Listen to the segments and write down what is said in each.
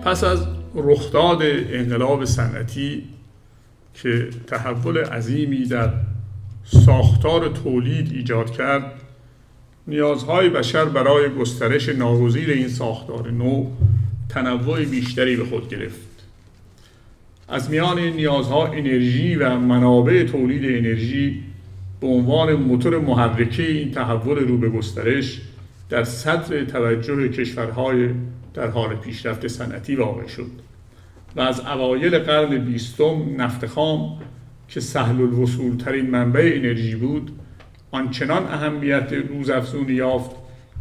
پس از رخداد انقلاب صنعتی که تحول عظیمی در ساختار تولید ایجاد کرد، نیازهای بشر برای گسترش ناگزیر این ساختار نو تنوع بیشتری به خود گرفت. از میان نیازها انرژی و منابع تولید انرژی به عنوان موتور محرکه این تحول رو به گسترش در صدر توجه کشورهای در حال پیشرفت صنعتی واقع شد و از اوایل قرن 20 نفت خام که سهل الوصول ترین منبع انرژی بود آنچنان اهمیت روزافزونی یافت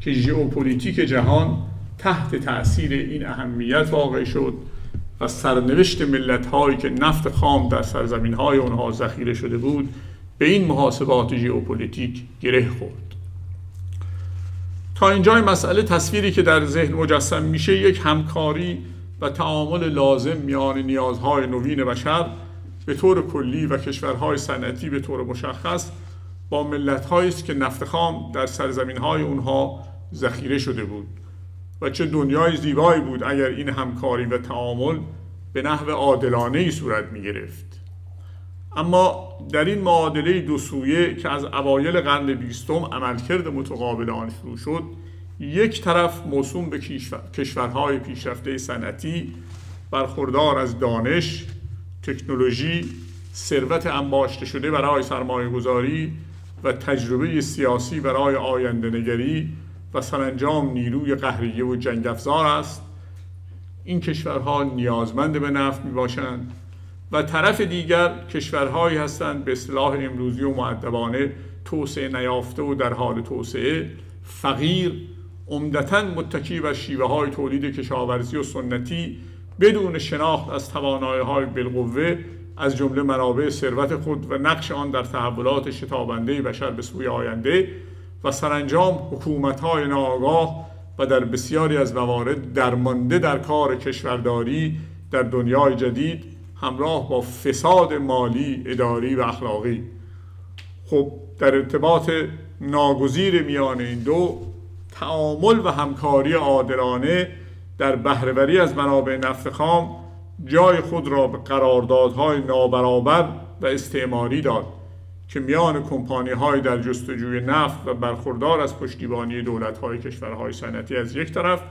که ژئوپلیتیک جهان تحت تأثیر این اهمیت واقع شد و سرنوشت ملت‌هایی که نفت خام در سرزمین‌های آنها ذخیره شده بود به این محاسبات ژئوپلیتیک گره خورد. تا اینجای مسئله تصویری که در ذهن مجسم میشه یک همکاری و تعامل لازم میان نیازهای نوین بشر به طور کلی و کشورهای صنعتی به طور مشخص با ملت‌هایی است که نفت خام در سرزمین‌های اونها ذخیره شده بود و چه دنیای زیبایی بود اگر این همکاری و تعامل به نحو عادلانه‌ای صورت می‌گرفت. اما در این معادله دو سویه که از اوایل قرن 20 عملکرد متقابل آن شروع شد، یک طرف موسوم به کشورهای پیشرفته صنعتی برخوردار از دانش، تکنولوژی، ثروت انباشته شده برای سرمایه‌گذاری و تجربه سیاسی برای آینده‌نگری و سرانجام نیروی قهریه و جنگ افزار است. این کشورها نیازمند به نفت میباشند و طرف دیگر کشورهایی هستند به اصطلاح امروزی و مؤدبانه توسعه نیافته و در حال توسعه، فقیر، عمدتاً متکی بر شیوه‌های تولید کشاورزی و سنتی بدون شناخت از توانایی‌های بالقوه از جمله منابع ثروت خود و نقش آن در تحولات شتابنده بشر به سوی آینده و سرانجام حکومت‌های ناآگاه و در بسیاری از موارد درمانده در کار کشورداری در دنیای جدید همراه با فساد مالی، اداری و اخلاقی. خب در ارتباط ناگزیر میان این دو، تعامل و همکاری عادلانه در بهره‌وری از منابع نفت خام جای خود را به قراردادهای نابرابر و استعماری داد که میان کمپانی‌های در جستجوی نفت و برخوردار از پشتیبانی دولت‌های کشورهای صنعتی از یک طرف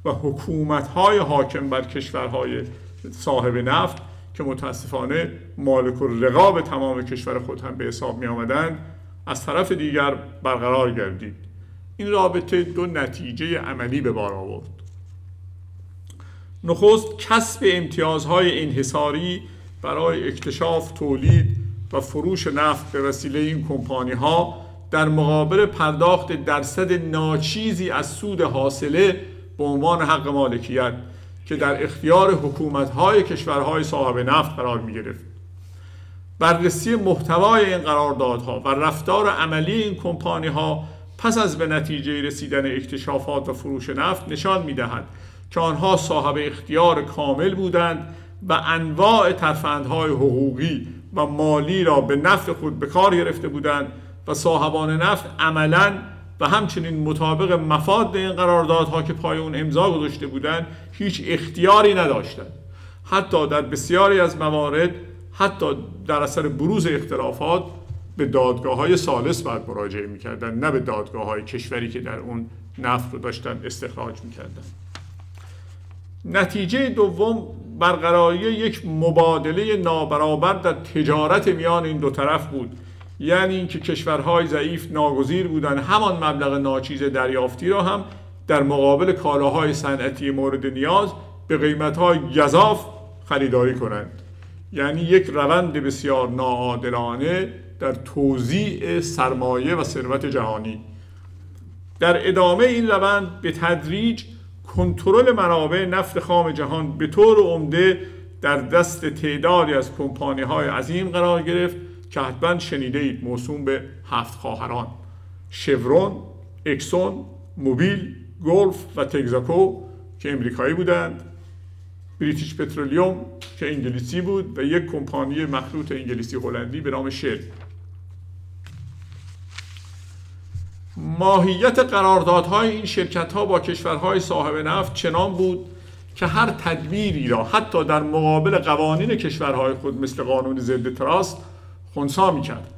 و حکومت‌های حاکم بر کشورهای صاحب نفت که متاسفانه مالک الرقاب تمام کشور خود هم به حساب می آمدند از طرف دیگر برقرار گردید. این رابطه دو نتیجه عملی به بار آورد. نخست کسب امتیازهای انحصاری برای اکتشاف، تولید و فروش نفت به وسیله این کمپانی‌ها در مقابل پرداخت درصد ناچیزی از سود حاصله به عنوان حق مالکیت که در اختیار حکومت‌های کشورهای صاحب نفت قرار می‌گرفت. بررسی محتوای این قراردادها و رفتار عملی این کمپانی‌ها پس از به نتیجه رسیدن اکتشافات و فروش نفت نشان می‌دهد که آنها صاحب اختیار کامل بودند و انواع ترفندهای حقوقی و مالی را به نفع خود به کار گرفته بودند و صاحبان نفت عملاً و همچنین مطابق مفاد این قراردادها که پای اون امضا گذاشته بودند هیچ اختیاری نداشتند. حتی در بسیاری از موارد، حتی در اثر بروز اختلافات به دادگاه‌های ثالث باید مراجعه می‌کردند، نه به دادگاه‌های کشوری که در اون نفت رو داشتن استخراج می‌کردند. نتیجه دوم برقراری یک مبادله نابرابر در تجارت میان این دو طرف بود، یعنی اینکه کشورهای ضعیف ناگزیر بودند همان مبلغ ناچیز دریافتی را هم در مقابل کالاهای صنعتی مورد نیاز به قیمت‌های گزاف خریداری کنند. یعنی یک روند بسیار ناعادلانه در توزیع سرمایه و ثروت جهانی. در ادامه این روند به تدریج کنترل منابع نفت خام جهان به طور عمده در دست تعدادی از کمپانی‌های عظیم قرار گرفت که حتما شنیده اید، موسوم به 7 خواهران: شورون، اکسون، موبیل، گلف و تگزاکو که امریکایی بودند، بریتیش پترولیوم که انگلیسی بود و یک کمپانی مخلوط انگلیسی هلندی به نام شل. ماهیت قراردادهای این شرکت‌ها با کشورهای صاحب نفت چنان بود که هر تدبیری را حتی در مقابل قوانین کشورهای خود مثل قانون ضد تراست خنثی می‌کرد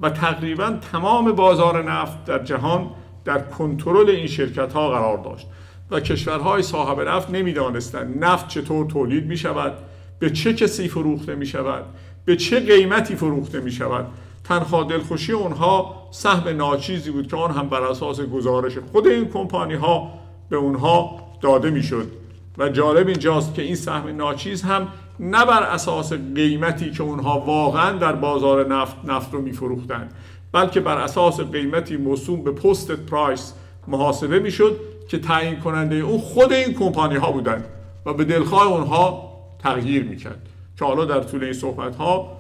و تقریباً تمام بازار نفت در جهان در کنترل این شرکت‌ها قرار داشت و کشورهای صاحب نفت نمی‌دانستند نفت چطور تولید می‌شود، به چه کسی فروخته می‌شود، به چه قیمتی فروخته می‌شود. تنها دلخوشی اونها سهم ناچیزی بود که آن هم بر اساس گزارش خود این کمپانی‌ها به اونها داده می‌شد. و جالب اینجاست که این سهم ناچیز هم نه بر اساس قیمتی که اونها واقعا در بازار نفت رو میفروختند، بلکه بر اساس قیمتی موسوم به پست پرایس محاسبه میشد که تعیین کننده اون خود این کمپانی ها بودند و به دلخواه اونها تغییر میکرد که حالا در طول این صحبت ها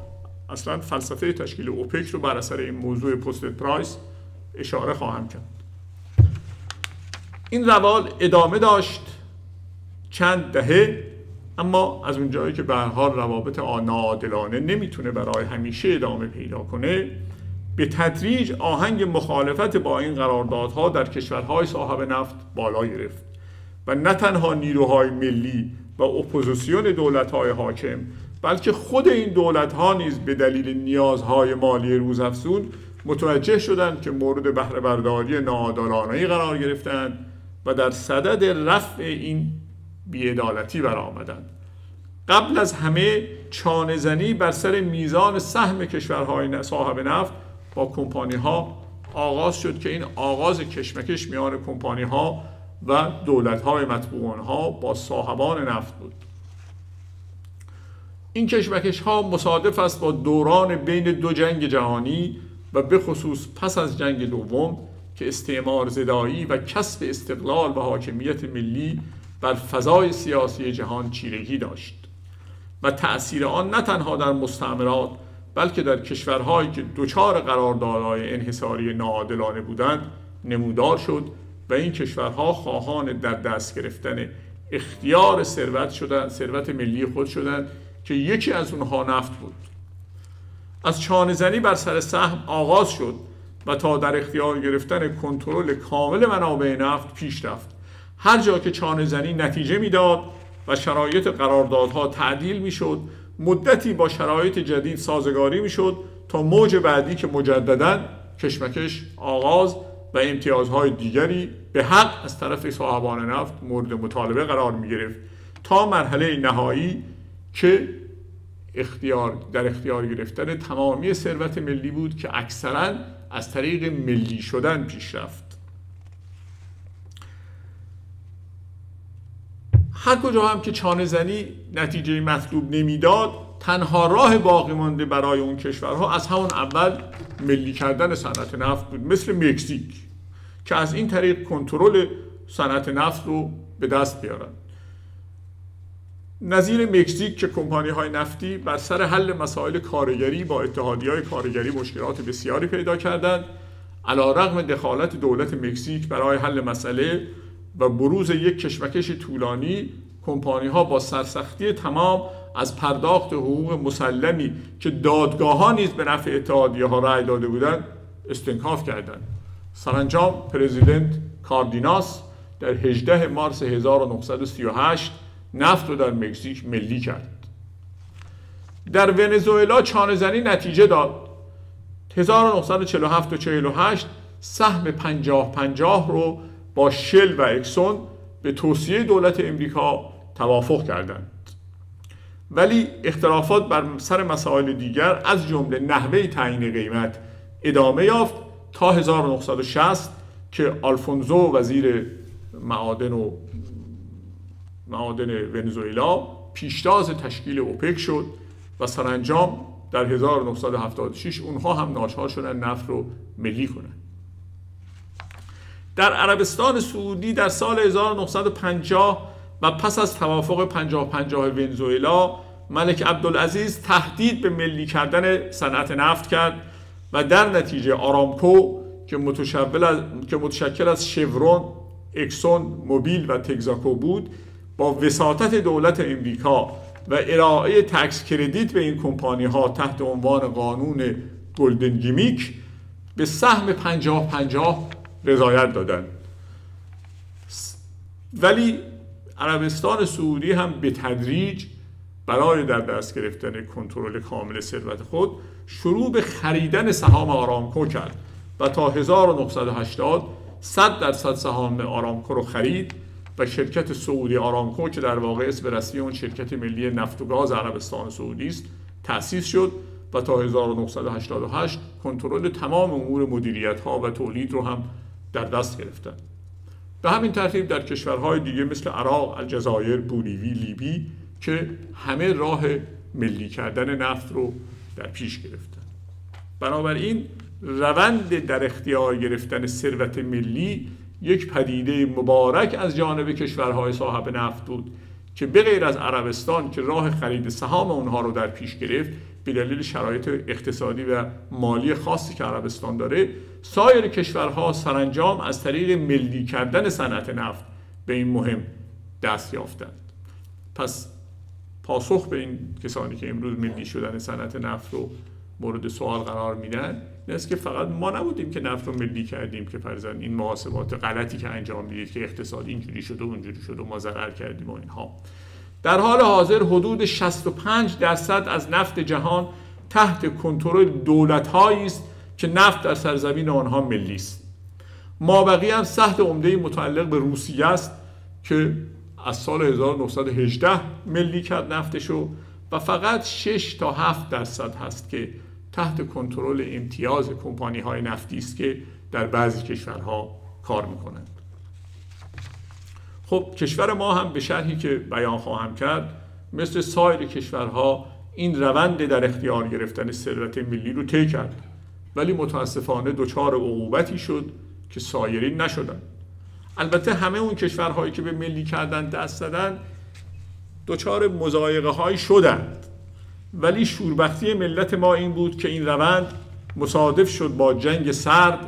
اصلا فلسفه تشکیل اوپک رو بر اثر این موضوع پست پرایس اشاره خواهم کرد. این روال ادامه داشت چند دهه، اما از اونجایی که به هر حال روابط ناعادلانه نمیتونه برای همیشه ادامه پیدا کنه، به تدریج آهنگ مخالفت با این قراردادها در کشورهای صاحب نفت بالا گرفت و نه تنها نیروهای ملی و اپوزیسیون دولت‌های حاکم، بلکه خود این دولت‌ها نیز به دلیل نیازهای مالی روزافزون متوجه شدند که مورد بهره برداری ناعادلانه‌ای قرار گرفتند و در صدد رفع این بی‌عدالتی برآمدند. قبل از همه چانه‌زنی بر سر میزان سهم کشورهای صاحب نفت با کمپانی‌ها آغاز شد که این آغاز کشمکش میان کمپانی‌ها و دولت‌های مطبوع آنها با صاحبان نفت بود. این کشمکش‌ها مصادف است با دوران بین دو جنگ جهانی و به خصوص پس از جنگ دوم که استعمار زدایی و کسب استقلال و حاکمیت ملی بر فضای سیاسی جهان چیرگی داشت و تأثیر آن نه تنها در مستعمرات بلکه در کشورهایی که دچار قراردادهای انحصاری ناعادلانه بودند نمودار شد و این کشورها خواهان در دست گرفتن اختیار ثروت ملی خود شدند که یکی از اونها نفت بود. از چانه‌زنی بر سر سهم آغاز شد و تا در اختیار گرفتن کنترل کامل منابع نفت پیش رفت. هر جا که چانه‌زنی نتیجه میداد و شرایط قراردادها تعدیل میشد، مدتی با شرایط جدید سازگاری میشد تا موج بعدی که مجدداً کشمکش آغاز و امتیازهای دیگری به حق از طرف صاحبان نفت مورد مطالبه قرار میگرفت تا مرحله نهایی که در اختیار گرفتن تمامی ثروت ملی بود که اکثراً از طریق ملی شدن پیش رفت. هر کجا هم که چانه‌زنی نتیجه مطلوب نمیداد، تنها راه باقی مانده برای اون کشورها از همون اول ملی کردن صنعت نفت بود، مثل مکزیک که از این طریق کنترل صنعت نفت رو به دست بیارن. نظیر مکزیک که کمپانی‌های نفتی بر سر حل مسائل کارگری با اتحادیه‌های کارگری مشکلات بسیاری پیدا کردند، علی‌رغم دخالت دولت مکزیک برای حل مسئله و بروز یک کشمکش طولانی، کمپانی‌ها با سرسختی تمام از پرداخت حقوق مسلمی که دادگاه‌ها نیز به نفع اتحادیه‌ها رأی داده بودند استنکاف کردند. سرانجام پرزیدنت کاردیناس در 18 مارس 1938 نفت رو در مکزیک ملی کرد. در ونزوئلا چانه‌زنی نتیجه داد. 1947 و 48 سهم 50-50 رو با شل و اکسون به توصیه دولت امریکا توافق کردند. ولی اختلافات بر سر مسائل دیگر از جمله نحوه تعیین قیمت ادامه یافت تا 1960 که آلفونزو وزیر معادن ونزوئلا پیشتاز تشکیل اوپک شد و سرانجام در 1976 اونها هم ناچار شدن نفت رو ملی کنن. در عربستان سعودی در سال 1950 و پس از توافق 50-50 ونزوئلا، ملک عبدالعزیز تهدید به ملی کردن صنعت نفت کرد و در نتیجه آرامکو که متشکل از شورون، اکسون موبیل و تگزاکو بود، با وساطت دولت امریکا و ارائه تکس کردیت به این کمپانی‌ها تحت عنوان قانون گلدن گیمیک به سهم 50-50 رضایت دادند. ولی عربستان سعودی هم به تدریج برای در دست گرفتن کنترل کامل ثروت خود شروع به خریدن سهام آرامکو کرد و تا 1980 100% سهام آرامکو رو خرید و شرکت سعودی آرامکو که در واقع اسم رسمی اون شرکت ملی نفت و گاز عربستان سعودی است تأسیس شد و تا 1988 کنترل تمام امور مدیریت ها و تولید رو هم در دست گرفتند. به همین ترتیب در کشورهای دیگه مثل عراق، الجزایر، بولیوی، لیبی که همه راه ملی کردن نفت رو در پیش گرفتن. بنابراین روند در اختیار گرفتن ثروت ملی یک پدیده مبارک از جانب کشورهای صاحب نفت بود که به غیر از عربستان که راه خرید سهام اونها رو در پیش گرفت به دلیل شرایط اقتصادی و مالی خاصی که عربستان داره، سایر کشورها سرانجام از طریق ملی کردن صنعت نفت به این مهم دست یافتند. پس پاسخ به این کسانی که امروز ملی شدن صنعت نفت رو مورد سوال قرار میدن این است که فقط ما نبودیم که نفت رو ملی کردیم که فرضاً این محاسبات غلطی که انجام میدید که اقتصاد اینجوری شده و اونجوری شده و ما ضرر کردیم و اینها. در حال حاضر حدود 65% از نفت جهان تحت کنترل دولت‌هایی است که نفت در سرزمین آنها ملی است. مابقی هم سهم عمده متعلق به روسیه است که از سال 1918 ملی کرد نفتشو و فقط 6 تا 7% هست که تحت کنترل امتیاز کمپانی‌های نفتی است که در بعضی کشورها کار می‌کنند. خب کشور ما هم به شرحی که بیان خواهم کرد مثل سایر کشورها این روند در اختیار گرفتن ثروت ملی رو طی کرد، ولی متاسفانه دچار عقوبتی شد که سایرین نشدند. البته همه اون کشورهایی که به ملی کردن دست زدن دچار مضایقه هایی شدند، ولی شوربختی ملت ما این بود که این روند مصادف شد با جنگ سرد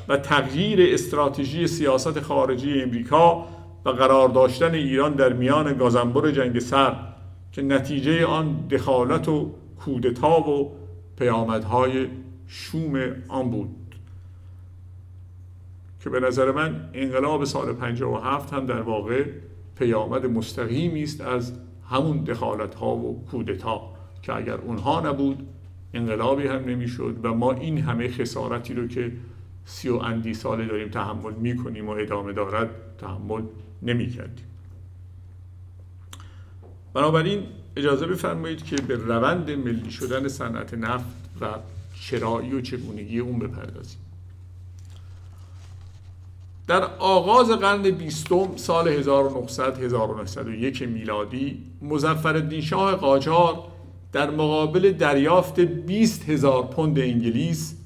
و تغییر استراتژی سیاست خارجی امریکا و قرار داشتن ایران در میان گازنبر جنگ سرد که نتیجه آن دخالت و کودتا و پیامدهای شوم آن بود که به نظر من انقلاب سال 57 هم در واقع پیامد مستقیمی است از همون دخالت‌ها و کودتا که اگر اونها نبود انقلابی هم نمی‌شد و ما این همه خسارتی رو که 30 و اندی ساله داریم تحمل می‌کنیم و ادامه دارد تحمل نمی‌کردیم. بنابراین اجازه بفرمایید که به روند ملی شدن صنعت نفت و چرایی و چگونگی اون بپردازیم. در آغاز قرن 20 سال 1901 میلادی مظفرالدین شاه قاجار در مقابل دریافت 20,000 پوند انگلیس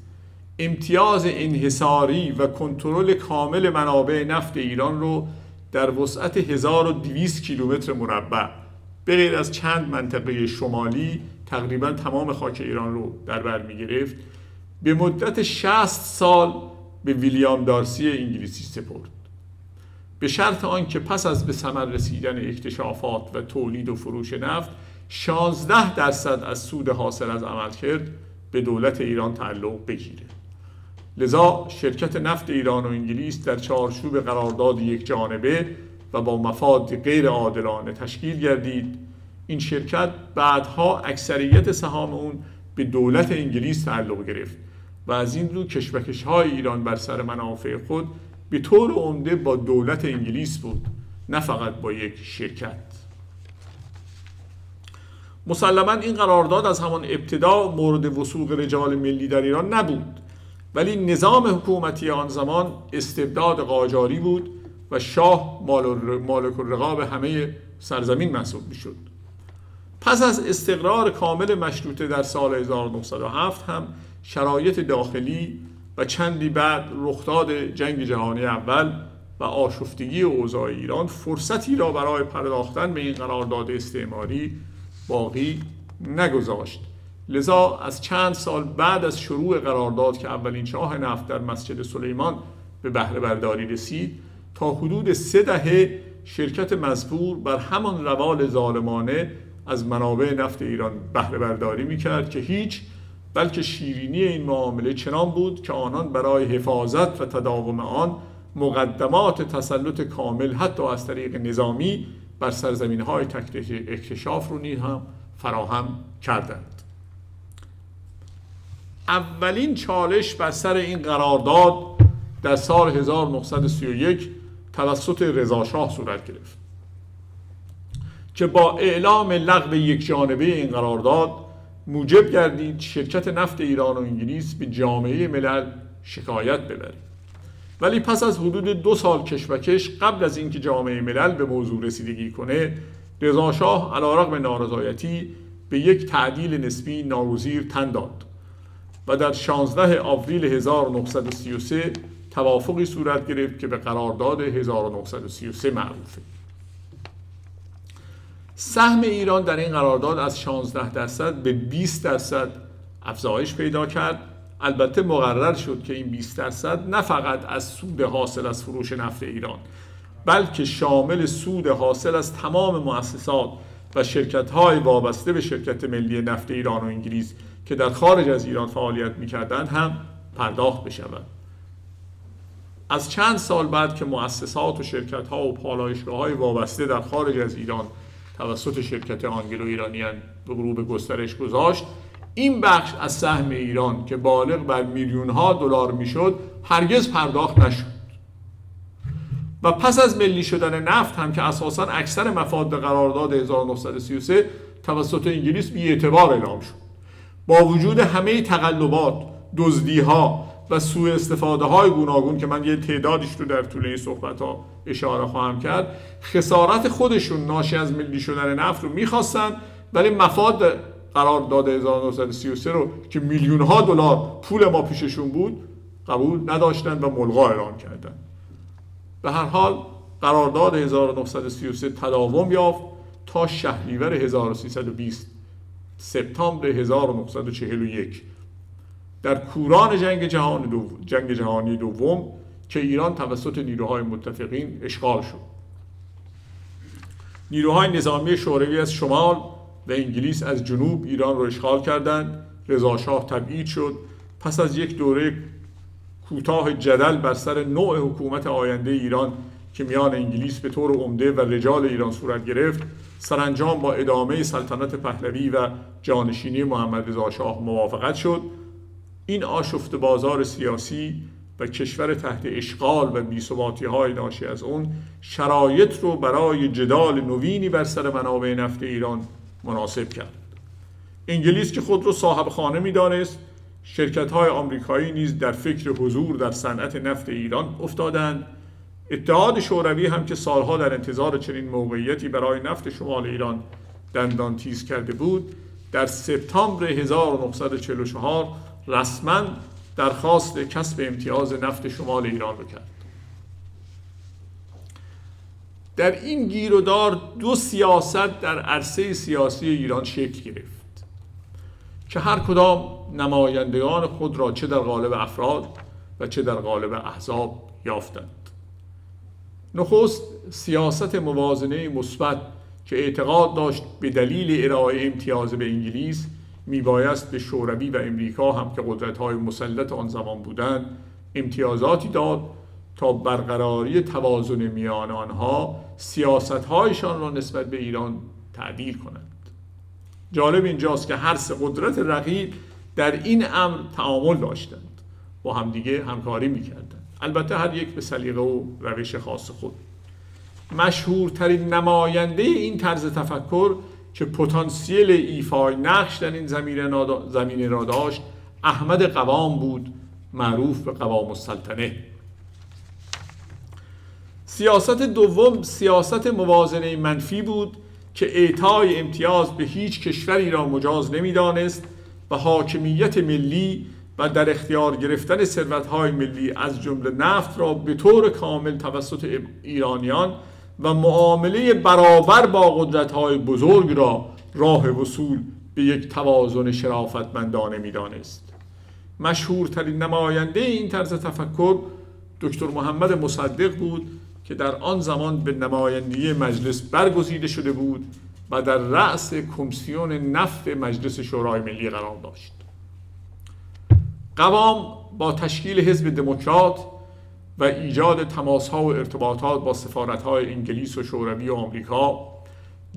امتیاز انحصاری و کنترل کامل منابع نفت ایران رو در وسعت 1200 کیلومتر مربع به غیر از چند منطقه شمالی تقریبا تمام خاک ایران رو در بر می‌گرفت به مدت 60 سال به ویلیام دارسی انگلیسی سپرد، به شرط آنکه پس از به ثمر رسیدن اکتشافات و تولید و فروش نفت 16% از سود حاصل از عملکرد به دولت ایران تعلق بگیره. لذا شرکت نفت ایران و انگلیس در چارچوب قرارداد یک جانبه و با مفاد غیر عادلانه تشکیل گردید. این شرکت بعدها اکثریت سهام اون به دولت انگلیس تعلق گرفت و از این رو کشمکش‌های ایران بر سر منافع خود به طور عمده با دولت انگلیس بود، نه فقط با یک شرکت. مسلماً این قرارداد از همان ابتدا مورد وثوق رجال ملی در ایران نبود، ولی نظام حکومتی آن زمان استبداد قاجاری بود و شاه مالک الرقاب همه سرزمین محسوب می‌شد. پس از استقرار کامل مشروطه در سال 1907 هم شرایط داخلی و چندی بعد رخداد جنگ جهانی اول و آشفتگی اوضاع ایران فرصتی را برای پرداختن به این قرارداد استعماری باقی نگذاشت. لذا از چند سال بعد از شروع قرارداد که اولین چاه نفت در مسجد سلیمان به بهره برداری رسید تا حدود 3 دهه شرکت مزبور بر همان روال ظالمانه از منابع نفت ایران بهره برداری می‌کرد که هیچ، بلکه شیرینی این معامله چنان بود که آنان برای حفاظت و تداوم آن مقدمات تسلط کامل حتی از طریق نظامی بر سرزمین‌های تحت اکتشاف رو نیز هم فراهم کردند. اولین چالش بر سر این قرارداد در سال 1931 توسط رضا شاه صورت گرفت که با اعلام لغو یکجانبه این قرارداد موجب گردید شرکت نفت ایران و انگلیس به جامعه ملل شکایت ببرید. ولی پس از حدود 2 سال کشمکش قبل از اینکه جامعه ملل به موضوع رسیدگی کنه، رضا شاه علیرغم نارضایتی به یک تعدیل نسبی ناگزیر تن داد و در 16 آوریل 1933 توافقی صورت گرفت که به قرارداد 1933 معروفه. سهم ایران در این قرارداد از 16% به 20% افزایش پیدا کرد. البته مقرر شد که این 20% نه فقط از سود حاصل از فروش نفت ایران، بلکه شامل سود حاصل از تمام مؤسسات و شرکت‌های وابسته به شرکت ملی نفت ایران و انگلیس که در خارج از ایران فعالیت می‌کردند هم پرداخت بشود. از چند سال بعد که مؤسسات و شرکت‌ها و پالایشگاه‌های وابسته در خارج از ایران توسط شرکت آنگلو ایرانیان به رو به گسترش گذاشت، این بخش از سهم ایران که بالغ بر میلیون‌ها دلار میشد هرگز پرداخت نشد و پس از ملی شدن نفت هم که اساساً اکثر مفاد قرارداد 1933 توسط انگلیس بی‌اعتبار اعلام شد، با وجود همه تقلبات، دزدی‌ها و سوء استفاده‌های گوناگون که من یه تعدادش رو در طول این صحبت‌ها اشاره خواهم کرد، خسارت خودشون ناشی از ملی شدن نفت رو می‌خواستن، ولی مفاد قرارداد 1933 رو که میلیون‌ها دلار پول ما پیششون بود قبول نداشتن و ملغا اعلام کردن. به هر حال قرارداد 1933 تداوم یافت تا شهریور 1320 سپتامبر 1941 در کوران جنگ جهانی دوم که ایران توسط نیروهای متفقین اشغال شد. نیروهای نظامی شوروی از شمال و انگلیس از جنوب ایران رو اشغال کردند. رضا شاه تبعید شد. پس از یک دوره کوتاه جدل بر سر نوع حکومت آینده ایران که میان انگلیس به طور عمده و رجال ایران صورت گرفت، سرانجام با ادامه سلطنت پهلوی و جانشینی محمد رضا شاه موافقت شد. این آشفته بازار سیاسی و کشور تحت اشغال و بی‌ثباتی‌های ناشی از اون شرایط رو برای جدال نوینی بر سر منابع نفت ایران مناسب کرد. انگلیس که خود رو صاحب خانه می‌دانست، شرکت‌های آمریکایی نیز در فکر حضور در صنعت نفت ایران افتادند. اتحاد شوروی هم که سالها در انتظار چنین موقعیتی برای نفت شمال ایران دندان تیز کرده بود، در سپتامبر 1944 رسما درخواست کسب امتیاز نفت شمال ایران رو کرد. در این گیر و دار 2 سیاست در عرصه سیاسی ایران شکل گرفت که هر کدام نمایندگان خود را چه در قالب افراد و چه در قالب احزاب یافتند. نخست سیاست موازنه مثبت که اعتقاد داشت به دلیل ارائه امتیاز به انگلیس میبایست به شوروی و امریکا هم که قدرت‌های مسلط آن زمان بودند امتیازاتی داد تا برقراری توازن میان آنها سیاست‌هایشان را نسبت به ایران تعدیل کنند. جالب اینجاست که هر سه قدرت رقیب در این امر تعامل داشتند، با همدیگه همکاری میکردند، البته هر یک به سلیقه و روش خاص خود. مشهورترین نماینده این طرز تفکر که پتانسیل ایفای نقش در این زمینه را داشت احمد قوام بود، معروف به قوام السلطنه. سیاست دوم سیاست موازنه منفی بود که اعطای امتیاز به هیچ کشوری را مجاز نمی‌دانست و حاکمیت ملی و در اختیار گرفتن ثروت‌های ملی از جمله نفت را به طور کامل توسط ایرانیان و معامله برابر با قدرت‌های بزرگ را راه وصول به یک توازن شرافتمندانه می‌دانست. مشهورترین نماینده این طرز تفکر دکتر محمد مصدق بود که در آن زمان به نمایندگی مجلس برگزیده شده بود و در رأس کمیسیون نفت مجلس شورای ملی قرار داشت. قوام با تشکیل حزب دموکرات و ایجاد تماس‌ها و ارتباطات با سفارت‌های انگلیس و شوروی و آمریکا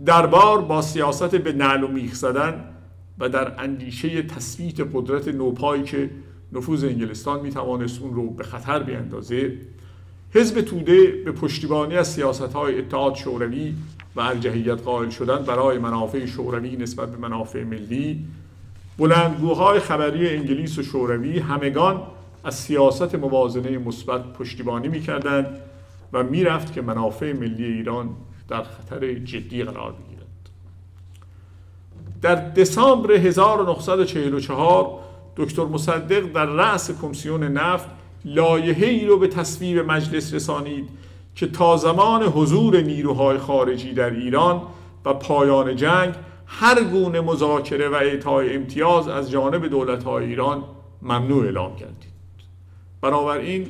دربار با سیاست به نعل و میخ زدن و در اندیشه تثبیت قدرت نوپایی که نفوذ انگلستان میتوانست اون رو به خطر بیاندازه، حزب توده به پشتیبانی از سیاست‌های اتحاد شوروی و ارجحیت قائل شدن برای منافع شوروی نسبت به منافع ملی، بلندگوهای خبری انگلیس و شوروی همگان از سیاست موازنه مثبت پشتیبانی می‌کردند و می‌رفت که منافع ملی ایران در خطر جدی قرار بگیرد. در دسامبر 1944 دکتر مصدق در رأس کمیسیون نفت لایحه‌ای رو به تصویب مجلس رسانید که تا زمان حضور نیروهای خارجی در ایران و پایان جنگ هر گونه مذاکره و اعطای امتیاز از جانب دولت‌های ایران ممنوع اعلام گردید. بنابراین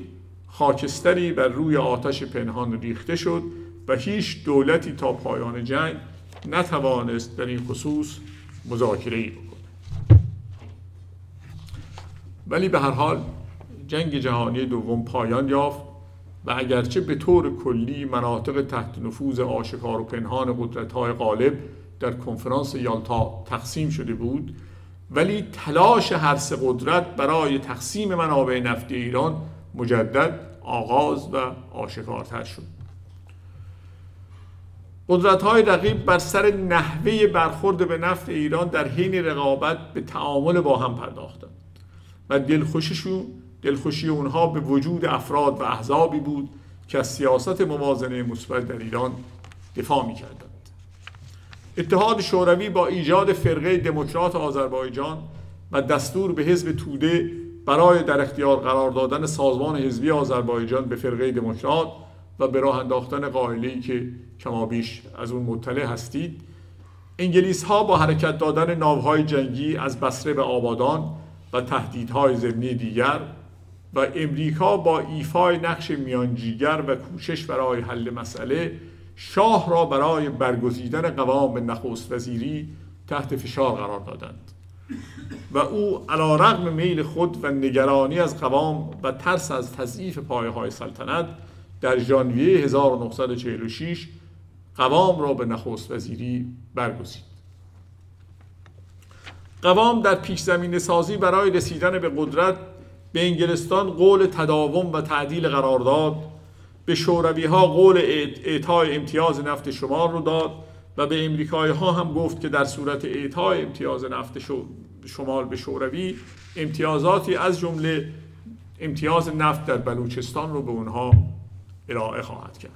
خاکستری بر روی آتش پنهان ریخته شد و هیچ دولتی تا پایان جنگ نتوانست در این خصوص مذاکره‌ای بکنه. ولی به هر حال جنگ جهانی دوم پایان یافت و اگرچه به طور کلی مناطق تحت نفوذ آشکار و پنهان قدرت‌های غالب در کنفرانس یالتا تقسیم شده بود، ولی تلاش هر سه قدرت برای تقسیم منابع نفتی ایران مجدد آغاز و آشکارتر شد. قدرت‌های رقیب بر سر نحوه برخورد به نفت ایران در حین رقابت به تعامل با هم پرداختند و دلخوشی اونها به وجود افراد و احزابی بود که از سیاست موازنه مثبت در ایران دفاع می‌کردند. اتحاد شوروی با ایجاد فرقه دموکرات آذربایجان و دستور به حزب توده برای در اختیار قرار دادن سازمان حزبی آذربایجان به فرقه دموکرات و به راه انداختن قائله‌ای که کمابیش از اون مطلع هستید، انگلیس‌ها با حرکت دادن ناوهای جنگی از بصره به آبادان و تهدیدهای ضمنی دیگر و امریکا با ایفای نقش میانجیگر و کوشش برای حل مسئله، شاه را برای برگزیدن قوام به نخست وزیری تحت فشار قرار دادند و او علیرغم میل خود و نگرانی از قوام و ترس از تضعیف پایه‌های سلطنت در ژانویه 1946 قوام را به نخست وزیری برگزید. قوام در پیش زمینه سازی برای رسیدن به قدرت به انگلستان قول تداوم و تعدیل قرارداد، به شوروی ها قول اعطای امتیاز نفت شمال رو داد و به امریکایی ها هم گفت که در صورت اعطای امتیاز نفت شمال به شوروی، امتیازاتی از جمله امتیاز نفت در بلوچستان رو به اونها ارائه خواهد کرد.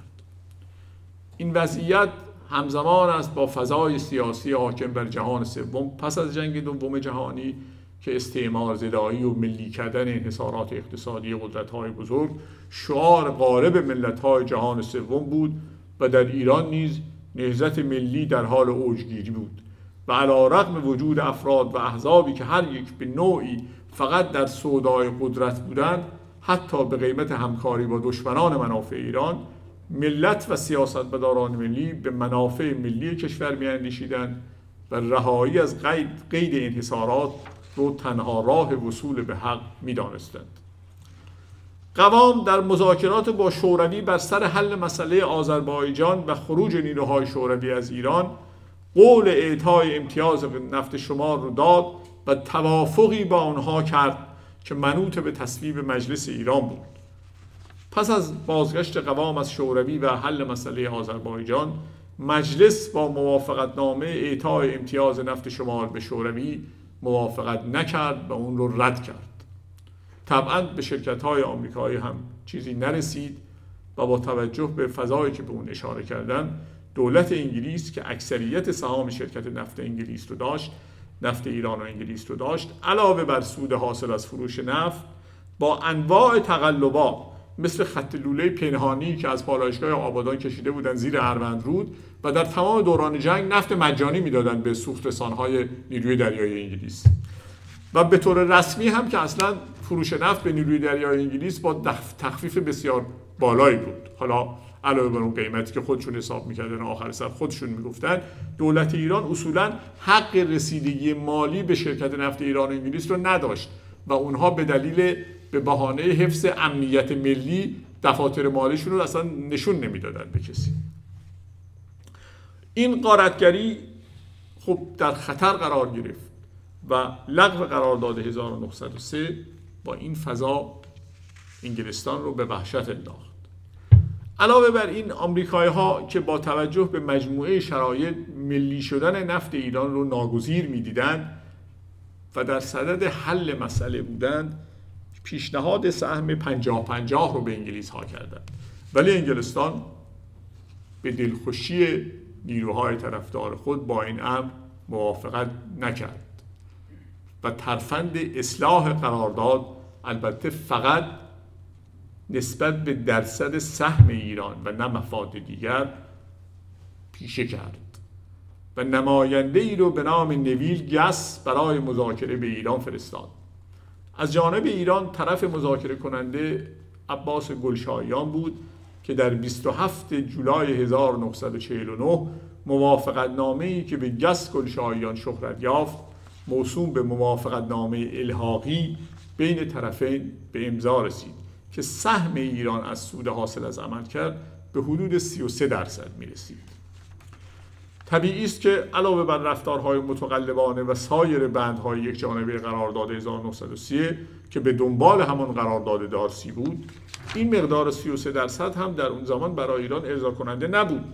این وضعیت همزمان است با فضای سیاسی حاکم بر جهان سوم پس از جنگ دوم جهانی که استعمار زدایی و ملی کردن انحصارات اقتصادی قدرت‌های بزرگ شعار غالب ملت‌های جهان سوم بود و در ایران نیز نهضت ملی در حال اوجگیری بود و علی‌رغم وجود افراد و احزابی که هر یک به نوعی فقط در سودای قدرت بودند، حتی به قیمت همکاری با دشمنان منافع ایران، ملت و سیاستمداران ملی به منافع ملی کشور می‌اندیشیدند و رهایی از قید انحصارات رو تنها راه وصول به حق می‌دانستند. قوام در مذاکرات با شوروی بر سر حل مسئله آذربایجان و خروج نیروهای شوروی از ایران قول اعطای امتیاز نفت شمال رو داد و توافقی با آنها کرد که منوط به تصویب مجلس ایران بود. پس از بازگشت قوام از شوروی و حل مسئله آذربایجان، مجلس با موافقتنامه اعطای امتیاز نفت شمال به شوروی موافقت نکرد و اون رو رد کرد. طبعاً به شرکت‌های آمریکایی هم چیزی نرسید و با توجه به فضایی که به اون اشاره کردن، دولت انگلیس که اکثریت سهام شرکت نفت انگلیس رو داشت، نفت ایران و انگلیس رو داشت، علاوه بر سود حاصل از فروش نفت، با انواع تقلبات مثل خط لوله پنهانی که از پالایشگاه آبادان کشیده بودن زیر اروندرود و در تمام دوران جنگ نفت مجانی میدادن به سوخترسان‌های نیروی دریایی انگلیس و به طور رسمی هم که اصلا فروش نفت به نیروی دریایی انگلیس با تخفیف بسیار بالایی بود. حالا علاوه بر اون قیمتی که خودشون حساب می‌کردن آخر سر خودشون میگفتن، دولت ایران اصولاً حق رسیدگی مالی به شرکت نفت ایران و انگلیس رو نداشت و اونها به دلیل به بهانه حفظ امنیت ملی دفاتر مالیشون رو اصلا نشون نمیدادن به کسی. این غارتگری خب در خطر قرار گرفت و لغو قرارداد 1903 با این فضا انگلستان رو به وحشت انداخت. علاوه بر این آمریکایی‌ها که با توجه به مجموعه شرایط ملی شدن نفت ایران رو ناگزیر می‌دیدند و در صدد حل مسئله بودند، پیشنهاد سهم 50-50 رو به انگلیس‌ها کردند، ولی انگلستان به دلخوشی نیروهای طرفدار خود با این امر موافقت نکرد و ترفند اصلاح قرارداد البته فقط نسبت به درصد سهم ایران و نه مفاد دیگر پیشه کرد و نماینده ای رو به نام نویل گس برای مذاکره به ایران فرستاد. از جانب ایران طرف مذاکره کننده عباس گلشاییان بود که در 27 جولای 1949 موافقت نامه‌ای که به گس گلشاییان شهرت یافت موسوم به موافقت نامه الحاقی بین طرفین به امضا رسید که سهم ایران از سود حاصل از عملکرد به حدود 33% می‌رسید. طبیعی است که علاوه بر رفتارهای متقلبانه و سایر بندهای یک جانبه قرارداد 1930 که به دنبال همان قرارداد دارسی بود، این مقدار 33% هم در اون زمان برای ایران ارضا کننده نبود.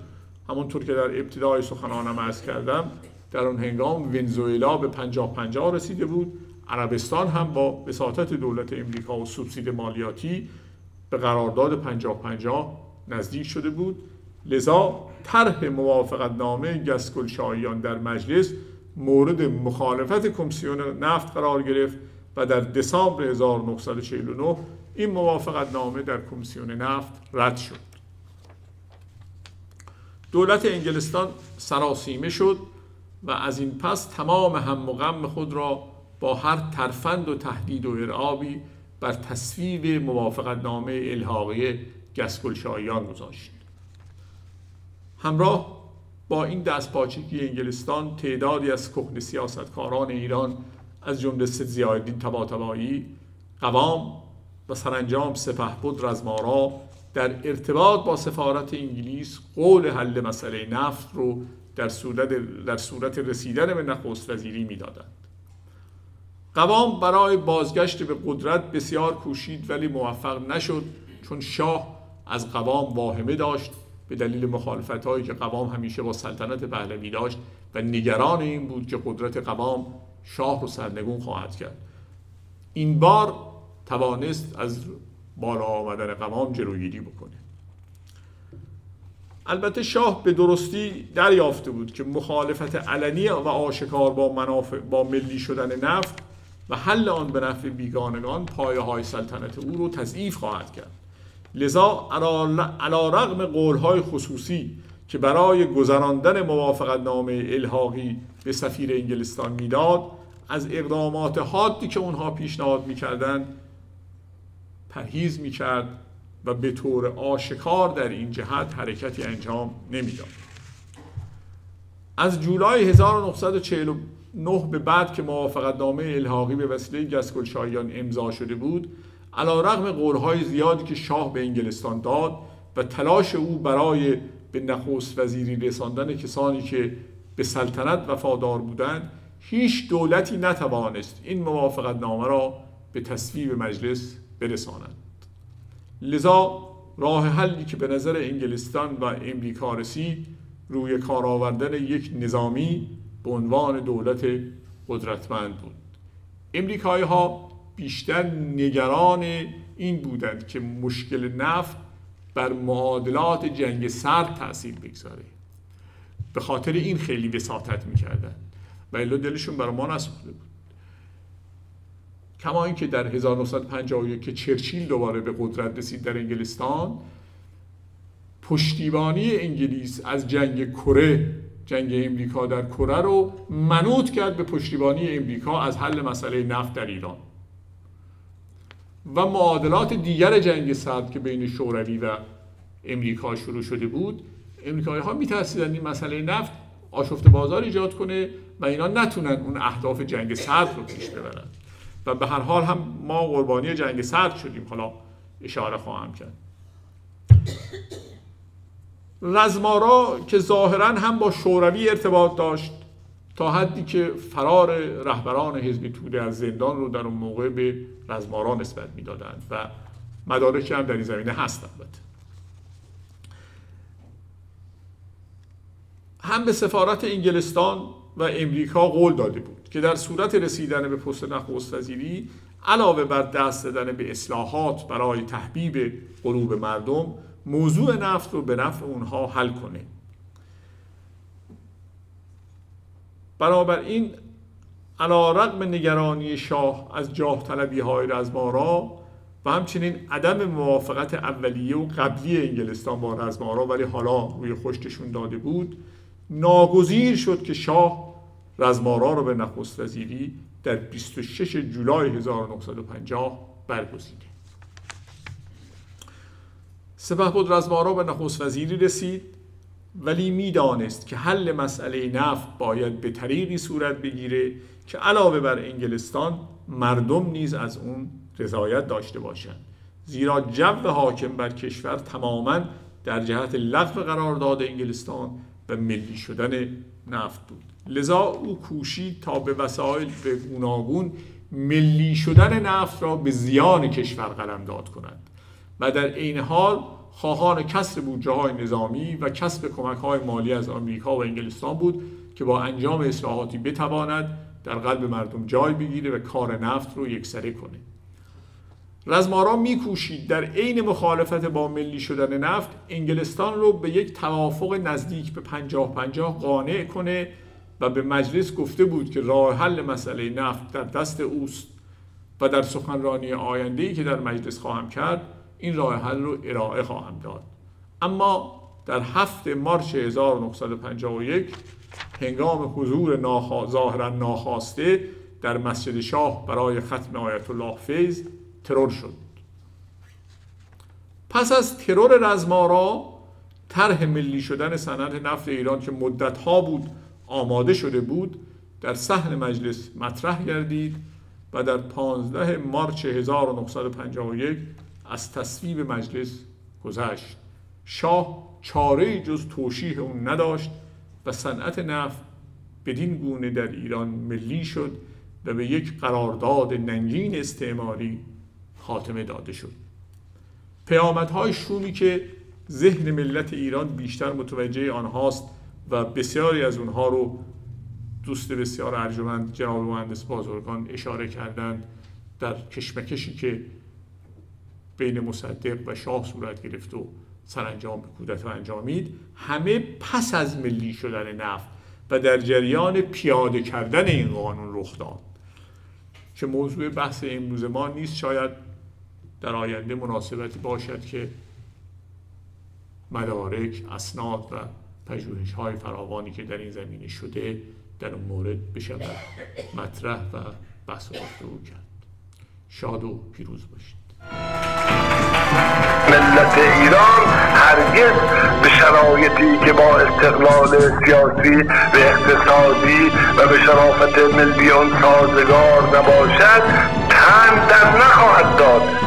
همونطور که در ابتدای سخنانم عرض کردم، در اون هنگام ونزوئلا به 50-50 رسیده بود. عربستان هم با وساطت دولت امریکا و سوبسید مالیاتی به قرارداد 50-50 نزدیک شده بود. لذا طرح موافقت نامه گس گلشاییان در مجلس مورد مخالفت کمیسیون نفت قرار گرفت و در دسامبر 1949 این موافقت نامه در کمیسیون نفت رد شد. دولت انگلستان سراسیمه شد و از این پس تمام هم و غم خود را با هر ترفند و تهدید و ارعابی بر تصویب موافقت نامه الحاقی گس گلشاییان گذاشت. همراه با این دستپاچگی انگلستان تعدادی از کهنه سیاستکاران ایران از جمله سید ضیاءالدین طباطبایی، قوام و سرانجام سپهبد رزمارا در ارتباط با سفارت انگلیس قول حل مسئله نفت رو در صورت رسیدن به نخست وزیری می‌دادند. قوام برای بازگشت به قدرت بسیار کوشید ولی موفق نشد، چون شاه از قوام واهمه داشت به دلیل مخالفت‌هایی که قوام همیشه با سلطنت پهلوی داشت و نگران این بود که قدرت قوام شاه رو سرنگون خواهد کرد. این بار توانست از بالا آمدن قوام جلوگیری بکنه. البته شاه به درستی دریافته بود که مخالفت علنی و آشکار با ملی شدن نفت و حل آن به نفع بیگانگان پایه‌های سلطنت او رو تضعیف خواهد کرد. لذا علی‌رغم قول‌های خصوصی که برای گذراندن موافقت نامه الحاقی به سفیر انگلستان میداد، از اقدامات حادی که اونها پیشنهاد میکردند پرهیز میکرد و به طور آشکار در این جهت حرکتی انجام نمیداد. از جولای 1949 به بعد که موافقت نامه الحاقی به وسیله گس گلشاییان امضا شده بود، علی‌رغم قول‌های زیادی که شاه به انگلستان داد و تلاش او برای به نخست وزیری رساندن کسانی که به سلطنت وفادار بودند، هیچ دولتی نتوانست این موافقت نامه را به تصویب مجلس برساند. لذا راه حلی که به نظر انگلستان و امریکا رسید، روی کار آوردن یک نظامی به عنوان دولت قدرتمند بود. امریکایی‌ها بیشتر نگران این بودند که مشکل نفت بر معادلات جنگ سرد تأثیر بگذاره. به خاطر این خیلی وساطت میکردن و الا دلشون برای ما نسوخته بود. کما اینکه در 1951 که چرچیل دوباره به قدرت رسید در انگلستان، پشتیبانی انگلیس از جنگ امریکا در کره رو منوط کرد به پشتیبانی امریکا از حل مسئله نفت در ایران و معادلات دیگر جنگ سرد که بین شوروی و امریکا شروع شده بود. امریکایی‌ها می‌ترسیدن این مسئله نفت آشفته بازار ایجاد کنه و اینا نتونن اون اهداف جنگ سرد رو پیش ببرن و به هر حال هم ما قربانی جنگ سرد شدیم. حالا اشاره خواهم کرد. رزمارا که ظاهراً هم با شوروی ارتباط داشت تا حدی که فرار رهبران حزب توده از زندان رو در اون موقع به رزمارا نسبت میدادند و مدارکی هم در این زمینه هست. البته هم به سفارت انگلستان و امریکا قول داده بود که در صورت رسیدن به پست نخست وزیری علاوه بر دست دادن به اصلاحات برای تحبیب قلوب مردم، موضوع نفت رو به نفع اونها حل کنه. بنابراین علی‌رغم نگرانی شاه از جاه طلبی های رزمارا و همچنین عدم موافقت اولیه و قبلی انگلستان با رزمارا، ولی حالا روی خشکشون داده بود، ناگزیر شد که شاه رزمارا رو به نخست وزیری در 26 جولای 1950 برگزیده. سپهبد رزمارا به نخست وزیری رسید، ولی میدانست که حل مسئله نفت باید به طریقی صورت بگیره که علاوه بر انگلستان مردم نیز از اون رضایت داشته باشند، زیرا جو حاکم بر کشور تماماً در جهت لغو قرارداد انگلستان و ملی شدن نفت بود. لذا او کوشید تا به وسایل به گوناگون ملی شدن نفت را به زیان کشور قلمداد کند و در عین حال خواهان کسر بودجه‌های نظامی و کسب کمک‌های مالی از آمریکا و انگلستان بود که با انجام اصلاحاتی بتواند در قلب مردم جای بگیره و کار نفت رو یکسره کنه. رزمارا می‌کوشید در عین مخالفت با ملی شدن نفت انگلستان رو به یک توافق نزدیک به 50-50 قانع کنه و به مجلس گفته بود که راه حل مسئله نفت در دست اوست و در سخنرانی آینده‌ای که در مجلس خواهم کرد این راه حل رو ارائه خواهم داد. اما در 7 مارس 1951 هنگام حضور ظاهراً ناخواسته در مسجد شاه برای ختم آیت الله فیض ترور شد. پس از ترور رزمارا طرح ملی شدن صنعت نفت ایران که مدت‌ها بود آماده شده بود در صحن مجلس مطرح گردید و در 15 مارس 1951 از تصویب مجلس گذشت. شاه چاره‌ای جز توشیح اون نداشت و صنعت نفت بدین گونه در ایران ملی شد و به یک قرارداد ننگین استعماری خاتمه داده شد. پیامدهای شومی که ذهن ملت ایران بیشتر متوجه آنهاست و بسیاری از اونها رو دوست بسیار ارجمند جناب مهندس بازرگان اشاره کردند، در کشمکشی که بین مصدق و شاه صورت گرفت و سرانجام به کودتا انجامید، همه پس از ملی شدن نفت و در جریان پیاده کردن این قانون رخ داد که موضوع بحث امروز ما نیست. شاید در آینده مناسبتی باشد که مدارک، اسناد و پژوهش‌های فراوانی که در این زمینه شده در اون مورد بشود مطرح و بحث و گفتگو کرد. شاد و پیروز باشید. ملت ایران هرگز به شرایطی که با استقلال سیاسی و اقتصادی و به شرافت ملیون سازگار نباشد تن در نخواهد داد.